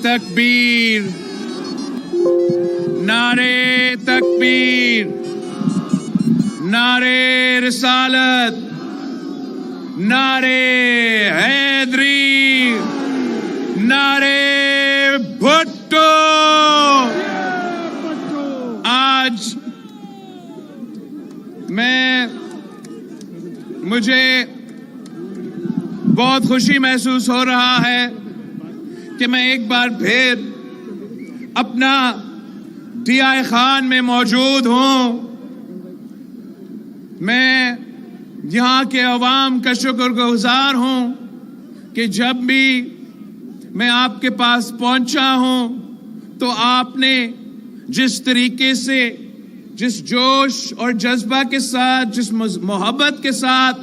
تکبیر نعرے تکبیر نعرے رسالت نعرے حیدری نعرے بھٹو آج مجھے بہت خوشی محسوس ہو رہا ہے کہ میں ایک بار پھر اپنا ڈی.آئی. خان میں موجود ہوں. میں یہاں کے عوام کا شکر گزار ہوں کہ جب بھی میں آپ کے پاس پہنچا ہوں تو آپ نے جس طریقے سے، جس جوش اور جذبہ کے ساتھ، جس محبت کے ساتھ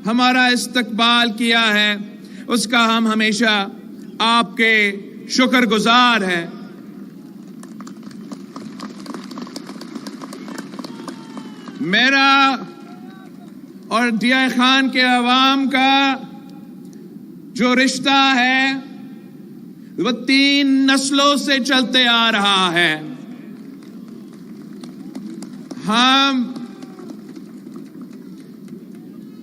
ہمارا استقبال کیا ہے، اس کا ہم ہمیشہ آپ کے شکر گزار ہیں. میرا اور ڈی.آئی. خان کے عوام کا جو رشتہ ہے وہ 3 نسلوں سے چلتے آ رہا ہے. ہم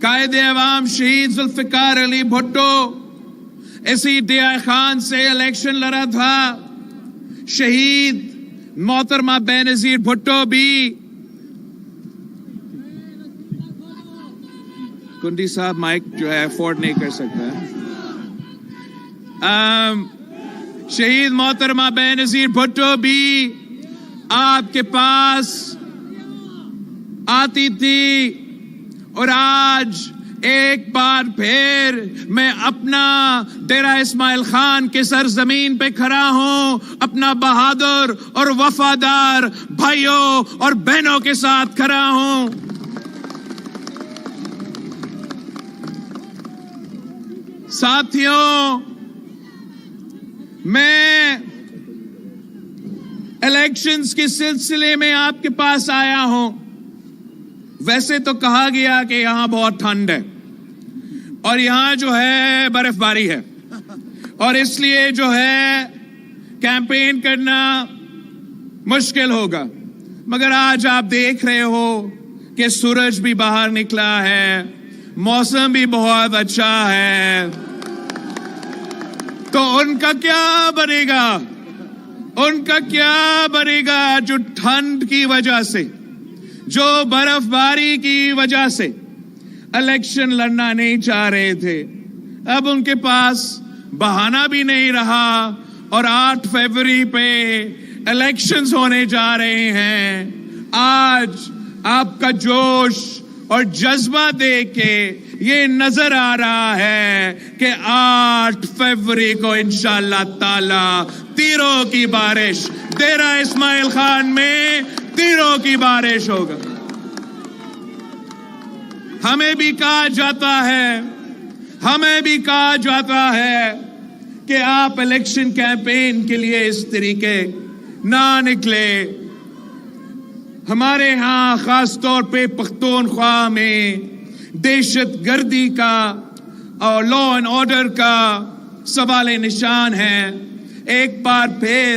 قائد عوام شہید ذوالفقار علی بھٹو اسی ڈی.آئی. خان سے الیکشن لڑا تھا. شہید محترمہ بینظیر بھٹو بھی، کنڈی صاحب مائک جو ہے افورڈ نہیں کر سکتا ہے. شہید محترمہ بینظیر بھٹو بھی آپ کے پاس آتی تھی. اور آج ایک بار پھر میں اپنا ڈیرہ اسماعیل خان کے سرزمین پہ کھڑا ہوں، اپنا بہادر اور وفادار بھائیوں اور بہنوں کے ساتھ کھڑا ہوں. ساتھیوں، میں الیکشنز کے سلسلے میں آپ کے پاس آیا ہوں. ویسے تو کہا گیا کہ یہاں بہت ٹھنڈ ہے اور یہاں جو ہے برف باری ہے، اور اس لیے جو ہے کیمپین کرنا مشکل ہوگا. مگر آج آپ دیکھ رہے ہو کہ سورج بھی باہر نکلا ہے، موسم بھی بہت اچھا ہے. تو ان کا کیا بنے گا؟ ان کا کیا بنے گا جو ٹھنڈ کی وجہ سے، جو برف باری کی وجہ سے الیکشن لڑنا نہیں چاہ رہے تھے؟ اب ان کے پاس بہانہ بھی نہیں رہا اور 8 فروری پہ الیکشنز ہونے جا رہے ہیں. آج آپ کا جوش اور جذبہ دیکھ کے یہ نظر آ رہا ہے کہ 8 فروری کو انشاءاللہ تعالی تیروں کی بارش ڈیرہ اسماعیل خان میں تیروں کی بارش ہوگا. ہمیں بھی کہا جاتا ہے کہ آپ الیکشن کیمپین کے لیے اس طریقے نہ نکلے. ہمارے ہاں خاص طور پہ پختونخوا میں دہشت گردی کا اور لا اینڈ آرڈر کا سوال نشان ہے. ایک بار پھر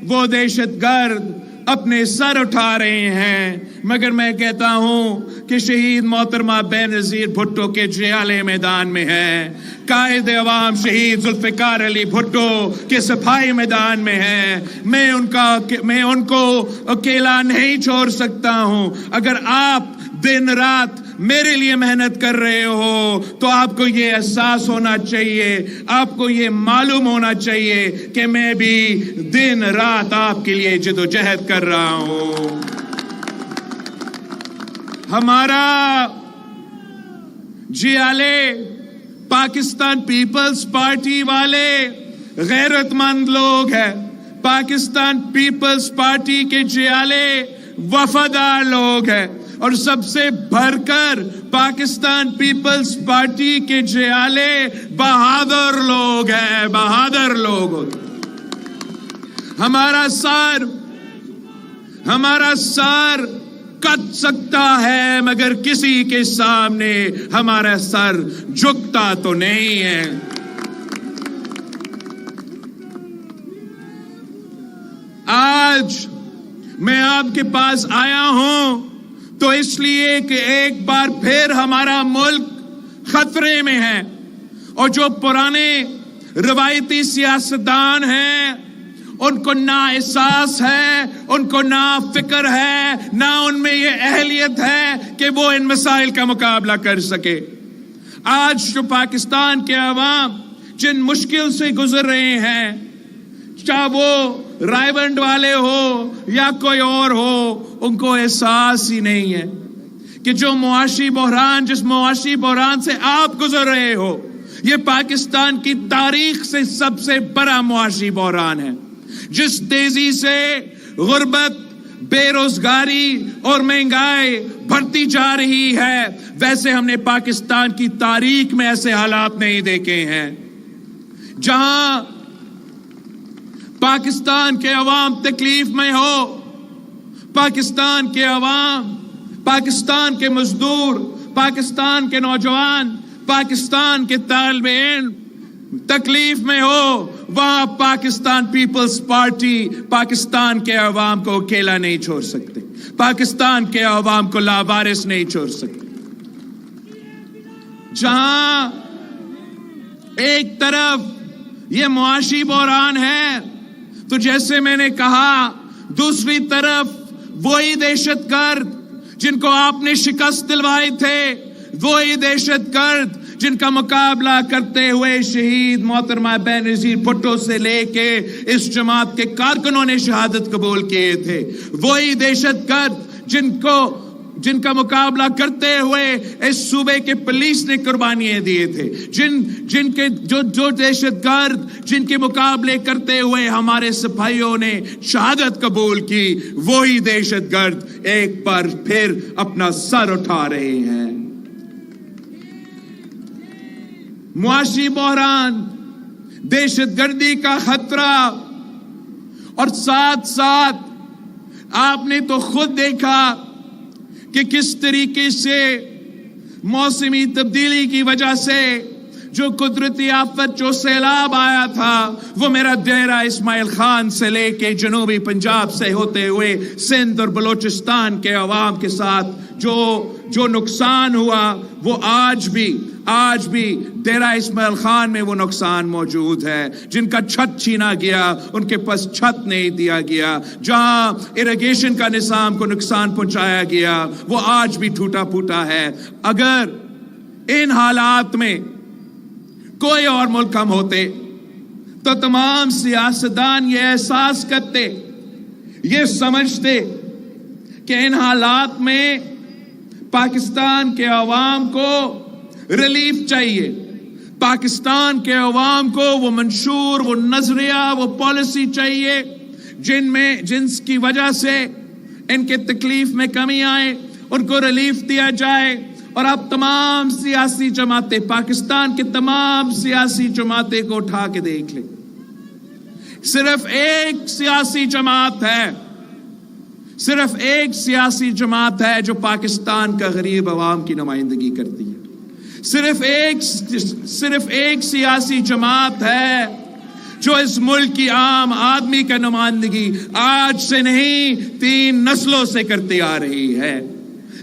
وہ دہشت گرد اپنے سر اٹھا رہے ہیں. مگر میں کہتا ہوں کہ شہید محترمہ بینظیر بھٹو کے جیالے میدان میں ہے، قائد عوام شہید ذوالفقار علی بھٹو کے صفائی میدان میں ہے. میں ان کو اکیلا نہیں چھوڑ سکتا ہوں. اگر آپ دن رات میرے لیے محنت کر رہے ہو تو آپ کو یہ احساس ہونا چاہیے، آپ کو یہ معلوم ہونا چاہیے کہ میں بھی دن رات آپ کے لیے جدوجہد کر رہا ہوں. ہمارا جیالے پاکستان پیپلز پارٹی والے غیرت مند لوگ ہیں. پاکستان پیپلز پارٹی کے جیالے وفادار لوگ ہیں، اور سب سے بڑھ کر پاکستان پیپلز پارٹی کے جیالے بہادر لوگ ہیں، بہادر لوگ. ہمارا سر کٹ سکتا ہے مگر کسی کے سامنے ہمارا سر جھکتا تو نہیں ہے. آج میں آپ کے پاس آیا ہوں تو اس لیے کہ ایک بار پھر ہمارا ملک خطرے میں ہے، اور جو پرانے روایتی سیاستدان ہیں ان کو نہ احساس ہے، ان کو نہ فکر ہے، نہ ان میں یہ اہلیت ہے کہ وہ ان مسائل کا مقابلہ کر سکے۔ آج جو پاکستان کے عوام جن مشکل سے گزر رہے ہیں، چاہے وہ رائے والے ہو یا کوئی اور ہو، ان کو احساس ہی نہیں ہے کہ جو جس معاشی بحران سے آپ گزر رہے ہو، یہ پاکستان کی تاریخ سے سب سے بڑا معاشی بحران ہے۔ جس تیزی سے غربت، بے روزگاری اور مہنگائی بڑھتی جا رہی ہے، ویسے ہم نے پاکستان کی تاریخ میں ایسے حالات نہیں دیکھے ہیں۔ جہاں پاکستان کے عوام تکلیف میں ہو، پاکستان کے عوام، پاکستان کے مزدور، پاکستان کے نوجوان، پاکستان کے طالب علم تکلیف میں ہو، وہاں پاکستان پیپلز پارٹی پاکستان کے عوام کو اکیلا نہیں چھوڑ سکتے، پاکستان کے عوام کو لاوارث نہیں چھوڑ سکتے۔ جہاں ایک طرف یہ معاشی بحران ہے، تو جیسے میں نے کہا، دوسری طرف وہی دہشت گرد جن کو آپ نے شکست دلوائی تھے، وہی دہشت گرد جن کا مقابلہ کرتے ہوئے شہید محترمہ بینظیر بھٹو سے لے کے اس جماعت کے کارکنوں نے شہادت قبول کیے تھے، وہی دہشت گرد جن کا مقابلہ کرتے ہوئے اس صوبے کے پولیس نے قربانیاں دیے تھے، جو دہشت گرد جن کے مقابلے کرتے ہوئے ہمارے سپاہیوں نے شہادت قبول کی، وہی دہشت گرد ایک بار پھر اپنا سر اٹھا رہے ہیں۔ معاشی بحران، دہشت گردی کا خطرہ، اور ساتھ ساتھ آپ نے تو خود دیکھا کہ کس طریقے سے موسمی تبدیلی کی وجہ سے جو قدرتی آفت، جو سیلاب آیا تھا، وہ میرا ڈیرہ اسماعیل خان سے لے کے جنوبی پنجاب سے ہوتے ہوئے سندھ اور بلوچستان کے عوام کے ساتھ جو نقصان ہوا، وہ آج بھی ڈیرہ اسماعیل خان میں وہ نقصان موجود ہے۔ جن کا چھت چھینا گیا، ان کے پاس چھت نہیں دیا گیا، جہاں اریگیشن کا نظام کو نقصان پہنچایا گیا، وہ آج بھی ٹوٹا پھوٹا ہے۔ اگر ان حالات میں کوئی اور ملک ہم ہوتے تو تمام سیاستدان یہ احساس کرتے، یہ سمجھتے کہ ان حالات میں پاکستان کے عوام کو ریلیف چاہیے، پاکستان کے عوام کو وہ منشور، وہ نظریہ، وہ پالیسی چاہیے جن کی وجہ سے ان کے تکلیف میں کمی آئے، ان کو ریلیف دیا جائے۔ اور اب تمام سیاسی جماعتیں، پاکستان کے تمام سیاسی جماعتیں کو اٹھا کے دیکھ لیں، صرف ایک سیاسی جماعت ہے جو پاکستان کا غریب عوام کی نمائندگی کرتی ہے۔ صرف ایک سیاسی جماعت ہے جو اس ملک کی عام آدمی کا نمائندگی آج سے نہیں 3 نسلوں سے کرتی آ رہی ہے۔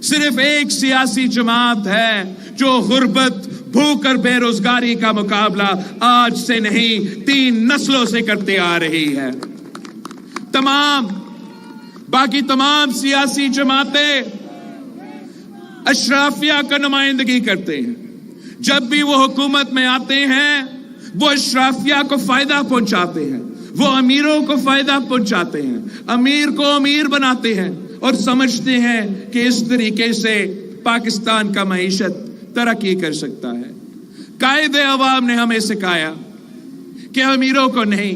صرف ایک سیاسی جماعت ہے جو غربت، بھوک اور بے روزگاری کا مقابلہ آج سے نہیں 3 نسلوں سے کرتے آ رہی ہے۔ باقی تمام سیاسی جماعتیں اشرافیہ کا نمائندگی کرتے ہیں، جب بھی وہ حکومت میں آتے ہیں وہ اشرافیہ کو فائدہ پہنچاتے ہیں، وہ امیروں کو فائدہ پہنچاتے ہیں، امیر کو امیر بناتے ہیں، اور سمجھتے ہیں کہ اس طریقے سے پاکستان کا معیشت ترقی کر سکتا ہے۔ قائد عوام نے ہمیں سکھایا کہ امیروں کو نہیں،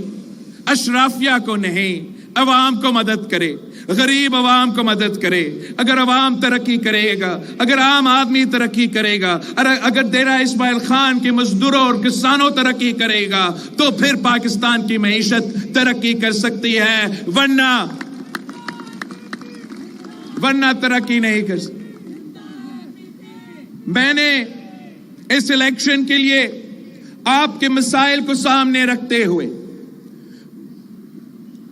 اشرافیہ کو نہیں، عوام کو مدد کرے، غریب عوام کو مدد کرے۔ اگر عوام ترقی کرے گا، اگر عام آدمی ترقی کرے گا، اگر ڈیرہ اسماعیل خان کے مزدوروں اور کسانوں ترقی کرے گا تو پھر پاکستان کی معیشت ترقی کر سکتی ہے، ورنہ ترقی نہیں کر سکتی۔ میں نے اس الیکشن کے لیے آپ کے مسائل کو سامنے رکھتے ہوئے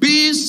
20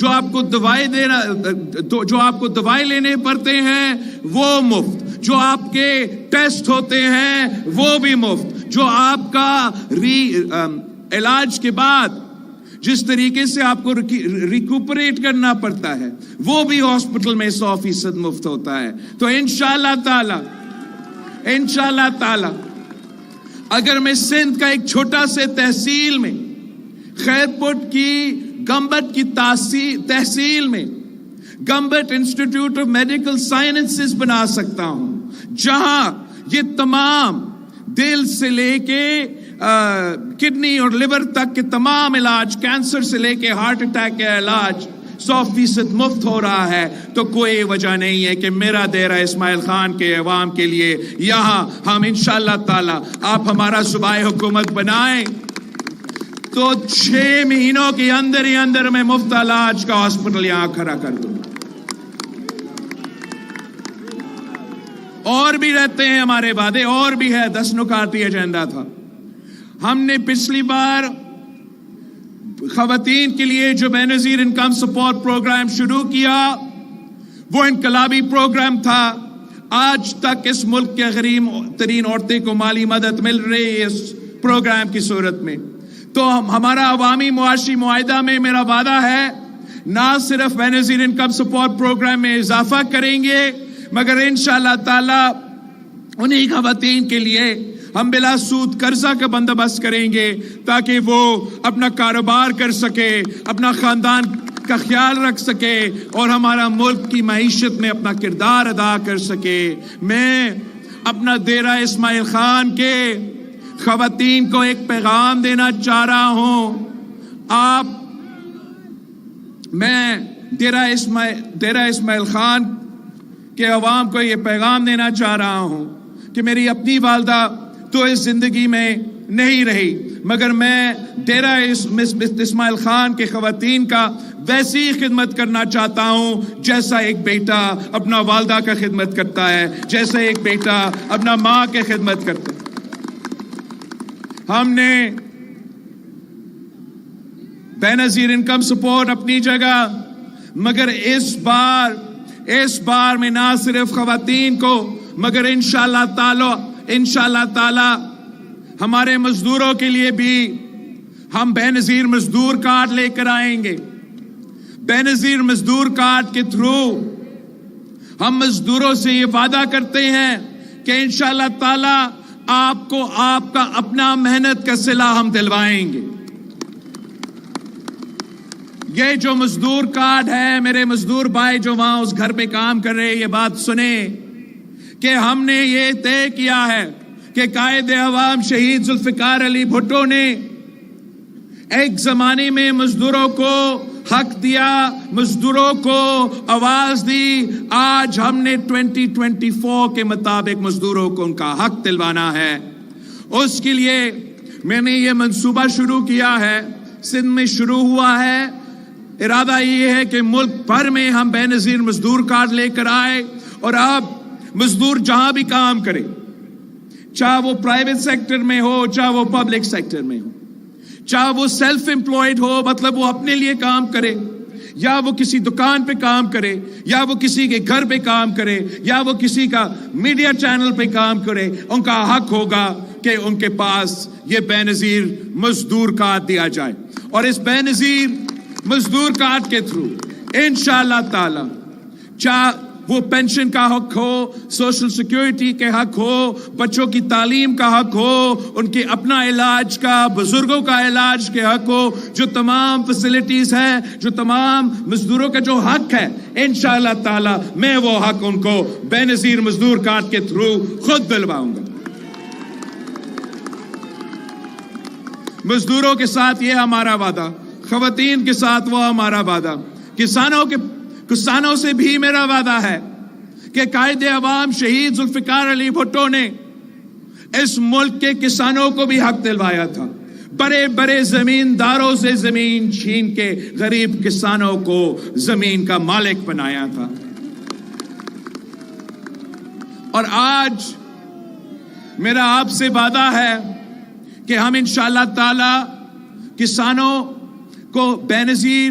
جو آپ کو دوائی لینے پڑتے ہیں وہ مفت، جو آپ کے ٹیسٹ ہوتے ہیں وہ بھی مفت، جو آپ کا علاج کے بعد جس طریقے سے آپ کو ریکوپریٹ کرنا پڑتا ہے وہ بھی ہاسپٹل میں 100% مفت ہوتا ہے۔ تو انشاءاللہ تعالی اگر میں سندھ کا ایک چھوٹا سے تحصیل میں خیرپٹ کی گمبٹ کی تحصیل میں Gambat institute of medical sciences بنا سکتا ہوں، جہاں یہ تمام دل سے لے کے کڈنی اور لیور تک کے تمام علاج، کینسر سے لے کے ہارٹ اٹیک کا علاج 100% مفت ہو رہا ہے، تو کوئی وجہ نہیں ہے کہ میرا ڈیرہ اسماعیل خان کے عوام کے لیے یہاں ہم انشاءاللہ تعالی آپ ہمارا صوبائی حکومت بنائیں تو 6 مہینوں کے اندر ہی اندر میں مفت علاج کا ہاسپٹل یہاں کھڑا کر دوں۔ اور بھی رہتے ہیں ہمارے وعدے، اور بھی ہے، 10 نکاتی ایجنڈا تھا۔ ہم نے پچھلی بار خواتین کے لیے جو بے نظیر انکم سپورٹ پروگرام شروع کیا وہ انقلابی پروگرام تھا۔ آج تک اس ملک کے غریب ترین عورتیں کو مالی مدد مل رہی ہے اس پروگرام کی صورت میں۔ تو ہمارا عوامی معاشی معاہدہ میں میرا وعدہ ہے نہ صرف بے نظیر انکم سپورٹ پروگرام میں اضافہ کریں گے، مگر انشاءاللہ تعالی انہی خواتین کے لیے ہم بلا سود قرضہ کا بندوبست کریں گے تاکہ وہ اپنا کاروبار کر سکے، اپنا خاندان کا خیال رکھ سکے اور ہمارا ملک کی معیشت میں اپنا کردار ادا کر سکے۔ میں اپنا ڈیرہ اسماعیل خان کے خواتین کو ایک پیغام دینا چاہ رہا ہوں۔ میں ڈیرہ اسماعیل خان کے عوام کو یہ پیغام دینا چاہ رہا ہوں کہ میری اپنی والدہ تو اس زندگی میں نہیں رہی، مگر میں ڈیرہ اسماعیل خان کے خواتین کا ویسی خدمت کرنا چاہتا ہوں جیسا ایک بیٹا اپنا والدہ کا خدمت کرتا ہے، جیسا ایک بیٹا اپنا ماں کی خدمت کرتا ہے۔ ہم نے بے نظیر انکم سپورٹ اپنی جگہ، مگر اس بار میں نہ صرف خواتین کو مگر انشاءاللہ تعالی ہمارے مزدوروں کے لیے بھی ہم بے نظیر مزدور کارڈ لے کر آئیں گے۔ بے نظیر مزدور کارڈ کے تھرو ہم مزدوروں سے یہ وعدہ کرتے ہیں کہ انشاءاللہ تعالی آپ کو آپ کا اپنا محنت کا صلہ ہم دلوائیں گے۔ یہ جو مزدور کارڈ ہے، میرے مزدور بھائی جو وہاں اس گھر پہ کام کر رہے، یہ بات سنیں کہ ہم نے یہ طے کیا ہے کہ قائد عوام شہید ذوالفقار علی بھٹو نے ایک زمانے میں مزدوروں کو حق دیا، مزدوروں کو آواز دی۔ آج ہم نے 2024 کے مطابق مزدوروں کو ان کا حق دلوانا ہے۔ اس کے لیے میں نے یہ منصوبہ شروع کیا ہے، سندھ میں شروع ہوا ہے۔ ارادہ یہ ہے کہ ملک بھر میں ہم بے نظیر مزدور کارڈ لے کر آئے، اور اب مزدور جہاں بھی کام کرے، چاہے وہ پرائیویٹ سیکٹر میں ہو، چاہے وہ پبلک سیکٹر میں ہو، چاہے وہ سیلف امپلائڈ ہو، مطلب وہ اپنے لیے کام کرے، یا وہ کسی دکان پہ کام کرے، یا وہ کسی کے گھر پہ کام کرے، یا وہ کسی کا میڈیا چینل پہ کام کرے، ان کا حق ہوگا کہ ان کے پاس یہ بے نظیر مزدور کارڈ دیا جائے۔ اور اس بے نظیر مزدور کارڈ کے تھرو انشاءاللہ تعالی چاہے وہ پینشن کا حق ہو، سوشل سیکیورٹی کے حق ہو، بچوں کی تعلیم کا حق ہو، ان کے اپنا علاج کا، بزرگوں کا علاج کے حق ہو، جو تمام فیسلٹیز ہیں، جو تمام مزدوروں کا جو حق ہے، انشاءاللہ تعالی میں وہ حق ان کو بے نظیر مزدور کارڈ کے تھرو خود دلواؤں گا۔ مزدوروں کے ساتھ یہ ہمارا وعدہ، خواتین کے ساتھ وہ ہمارا وعدہ، کسانوں سے بھی میرا وعدہ ہے کہ قائد عوام شہید ذوالفقار علی بھٹو نے اس ملک کے کسانوں کو بھی حق دلوایا تھا، بڑے بڑے زمینداروں سے زمین چھین کے غریب کسانوں کو زمین کا مالک بنایا تھا۔ اور آج میرا آپ سے وعدہ ہے کہ ہم انشاءاللہ تعالی کسانوں کو بے نظیر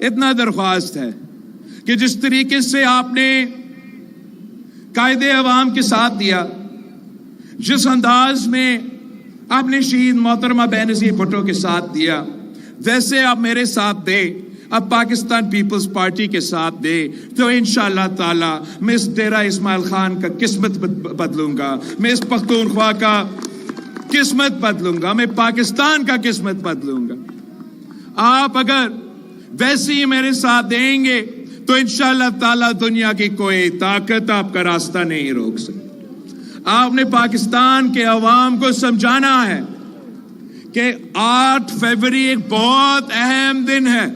اتنا درخواست ہے کہ جس طریقے سے آپ نے قائد عوام کے ساتھ دیا، جس انداز میں آپ نے شہید محترمہ بینظیر بھٹو کے ساتھ دیا، ویسے آپ میرے ساتھ دے، اب پاکستان پیپلز پارٹی کے ساتھ دے، تو انشاءاللہ تعالی میں اس ڈیرہ اسماعیل خان کا قسمت بدلوں گا، میں اس پختونخوا کا قسمت بدلوں گا، میں پاکستان کا قسمت بدلوں گا۔ آپ اگر ویسے ہی میرے ساتھ دیں گے تو انشاءاللہ تعالی دنیا کی کوئی طاقت آپ کا راستہ نہیں روک سکتی۔ آپ نے پاکستان کے عوام کو سمجھانا ہے کہ 8 فروری ایک بہت اہم دن ہے۔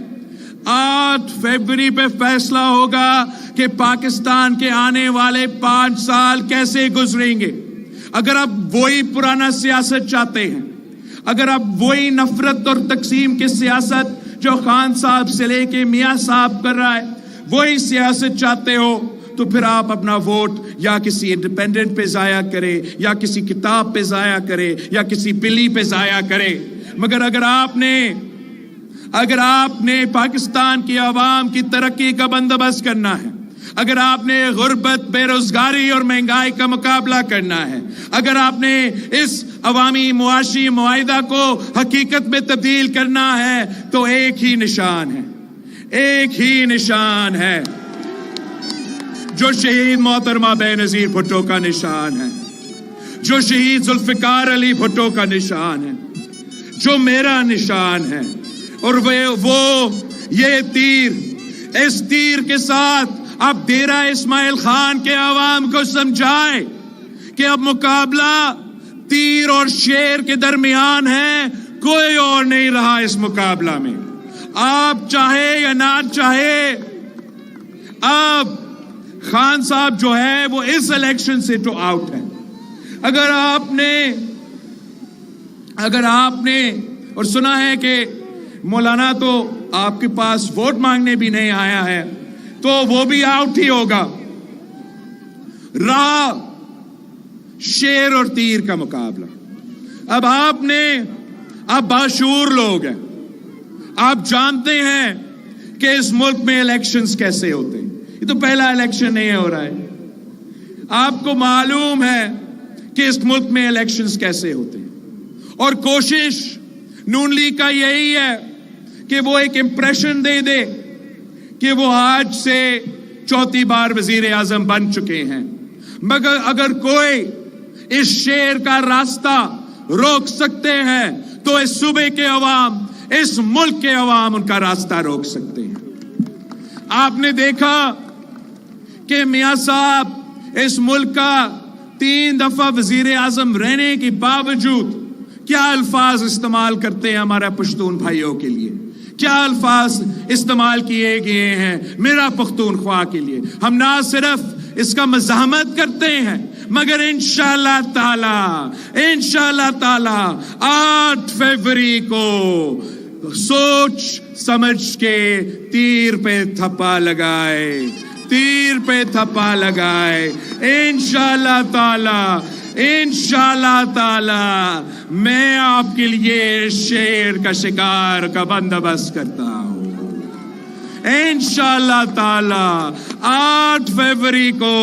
8 فروری پہ فیصلہ ہوگا کہ پاکستان کے آنے والے 5 سال کیسے گزریں گے۔ اگر آپ وہی پرانا سیاست چاہتے ہیں، اگر آپ وہی نفرت اور تقسیم کی سیاست جو خان صاحب سے لے کے میاں صاحب کر رہا ہے، وہی سیاست چاہتے ہو، تو پھر آپ اپنا ووٹ یا کسی انڈیپینڈنٹ پہ ضائع کرے، یا کسی کتاب پہ ضائع کرے، یا کسی بلی پہ ضائع کرے۔ مگر اگر آپ نے پاکستان کی عوام کی ترقی کا بندوبست کرنا ہے، اگر آپ نے غربت، بے روزگاری اور مہنگائی کا مقابلہ کرنا ہے، اگر آپ نے اس عوامی معاشی معاہدہ کو حقیقت میں تبدیل کرنا ہے، تو ایک ہی نشان ہے جو شہید محترمہ بینظیر بھٹو کا نشان ہے، جو شہید ذوالفقار علی بھٹو کا نشان ہے، جو میرا نشان ہے۔ اور وہ یہ تیر، اس تیر کے ساتھ اب ڈیرہ اسماعیل خان کے عوام کو سمجھائے کہ اب مقابلہ تیر اور شیر کے درمیان ہے، کوئی اور نہیں رہا اس مقابلہ میں۔ آپ چاہے یا نہ چاہے، اب خان صاحب جو ہے وہ اس الیکشن سے تو آؤٹ ہے۔ اگر آپ نے اور سنا ہے کہ مولانا تو آپ کے پاس ووٹ مانگنے بھی نہیں آیا ہے، تو وہ بھی آؤٹ ہی ہوگا۔ رہا شیر اور تیر کا مقابلہ۔ اب باشعور لوگ ہیں، آپ جانتے ہیں کہ اس ملک میں الیکشنز کیسے ہوتے ہیں۔ یہ تو پہلا الیکشن نہیں ہو رہا ہے، آپ کو معلوم ہے کہ اس ملک میں الیکشنز کیسے ہوتے ہیں۔ اور کوشش نون لیگ کا یہی ہے کہ وہ ایک امپریشن دے دے کہ وہ آج سے 4تھی بار وزیر اعظم بن چکے ہیں۔ مگر اگر کوئی اس شیر کا راستہ روک سکتے ہیں تو اس صوبے کے عوام، اس ملک کے عوام ان کا راستہ روک سکتے ہیں۔ آپ نے دیکھا کہ میاں صاحب اس ملک کا 3 دفعہ وزیر اعظم رہنے کے باوجود کیا الفاظ استعمال کرتے ہیں ہمارے پشتون بھائیوں کے لیے، کیا الفاظ استعمال کیے گئے ہیں میرا پختونخوا کے لیے۔ ہم نہ صرف اس کا مزاحمت کرتے ہیں، مگر انشاءاللہ تعالی 8 فروری کو سوچ سمجھ کے تیر پہ تھپا لگائے، انشاءاللہ تعالی میں آپ کے لیے شیر کا شکار کا بندوبست کرتا ہوں۔ انشاءاللہ تعالی 8 فروری کو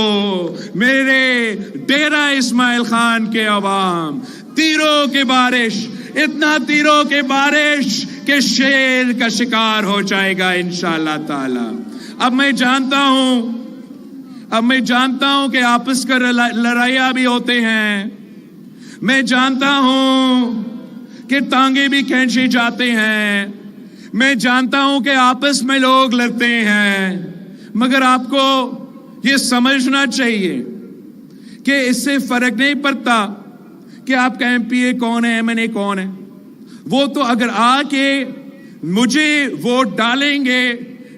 میرے ڈیرہ اسماعیل خان کے عوام تیروں کی بارش، اتنا تیروں کی بارش کہ شیر کا شکار ہو جائے گا انشاءاللہ تعالی۔ اب میں جانتا ہوں کہ آپس کا لڑائیاں بھی ہوتے ہیں، میں جانتا ہوں کہ ٹانگیں بھی کھینچے جاتے ہیں، میں جانتا ہوں کہ آپس میں لوگ لڑتے ہیں، مگر آپ کو یہ سمجھنا چاہیے کہ اس سے فرق نہیں پڑتا کہ آپ کا ایم پی اے کون ہے، ایم این اے کون ہے۔ وہ تو اگر آ کے مجھے ووٹ ڈالیں گے،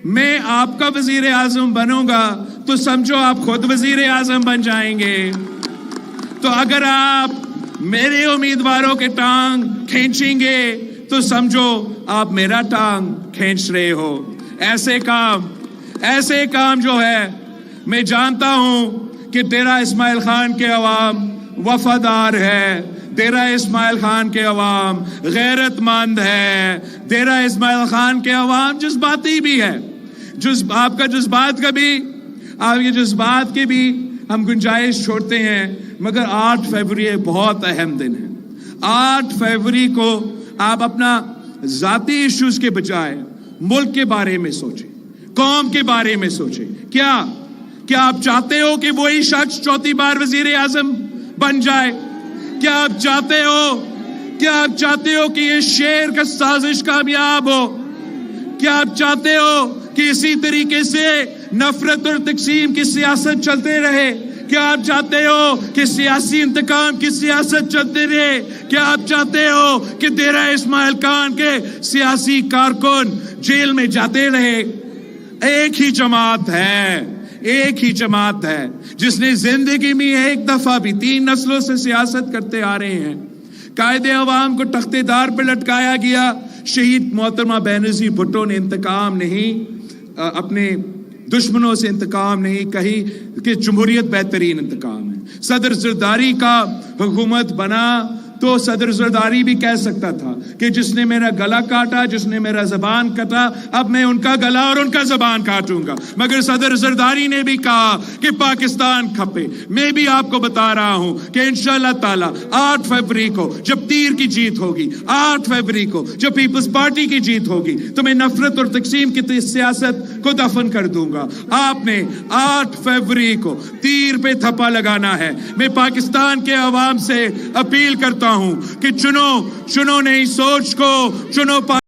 میں آپ کا وزیر اعظم بنوں گا، تو سمجھو آپ خود وزیر اعظم بن جائیں گے۔ تو اگر آپ میرے امیدواروں کے ٹانگ کھینچیں گے تو سمجھو آپ میرا ٹانگ کھینچ رہے ہو۔ ایسے کام جو ہے، میں جانتا ہوں کہ ڈیرہ اسماعیل خان کے عوام وفادار ہے، ڈیرہ اسماعیل خان کے عوام غیرت مند ہے، ڈیرہ اسماعیل خان کے عوام جذباتی بھی ہے، آپ کا جذبات کا بھی، آپ کے جذبات کی بھی ہم گنجائش چھوڑتے ہیں، مگر 8 فروری ایک بہت اہم دن ہے۔ 8 فروری کو آپ اپنا ذاتی ایشوز کے بجائے ملک کے بارے میں سوچیں، قوم کے بارے میں سوچیں۔ کیا آپ چاہتے ہو کہ وہی شخص 4تھی بار وزیر اعظم بن جائے؟ کیا آپ چاہتے ہو کہ یہ شیر کا سازش کامیاب ہو؟ کیا آپ چاہتے ہو کہ اسی طریقے سے نفرت اور تقسیم کی سیاست چلتے رہے؟ کیا آپ چاہتے ہو کہ سیاسی انتقام کی سیاست چلتے رہے؟ کیا آپ چاہتے ہو کہ ڈیرہ اسماعیل خان کے سیاسی کارکن جیل میں جاتے رہے؟ ایک ہی جماعت ہے جس نے زندگی میں ایک دفعہ بھی 3 نسلوں سے سیاست کرتے آ رہے ہیں۔ قائد عوام کو تختے دار پہ لٹکایا گیا، شہید محترمہ بینظیر بھٹو نے انتقام نہیں، اپنے دشمنوں سے انتقام نہیں کہی کہ جمہوریت بہترین انتقام ہے۔ صدر زرداری کا حکومت بنا تو صدر زرداری بھی کہہ سکتا تھا کہ جس نے میرا گلا کاٹا، جس نے میرا زبان کاٹا، اب میں ان کا گلا اور ان کا زبان کاٹوں گا۔ مگر صدر زرداری نے بھی کہا کہ پاکستان کھپے۔ میں بھی آپ کو بتا رہا ہوں کہ انشاءاللہ تعالی 8 فروری کو جب تیر کی جیت ہوگی، 8 فروری کو جب پیپلز پارٹی کی جیت ہوگی تو میں نفرت اور تقسیم کی سیاست کو دفن کر دوں گا۔ آپ نے 8 فروری کو تیر پہ تھپا لگانا ہے۔ میں پاکستان کے عوام سے اپیل کرتا ہوں کہ چنو نئی سوچ کو، چنو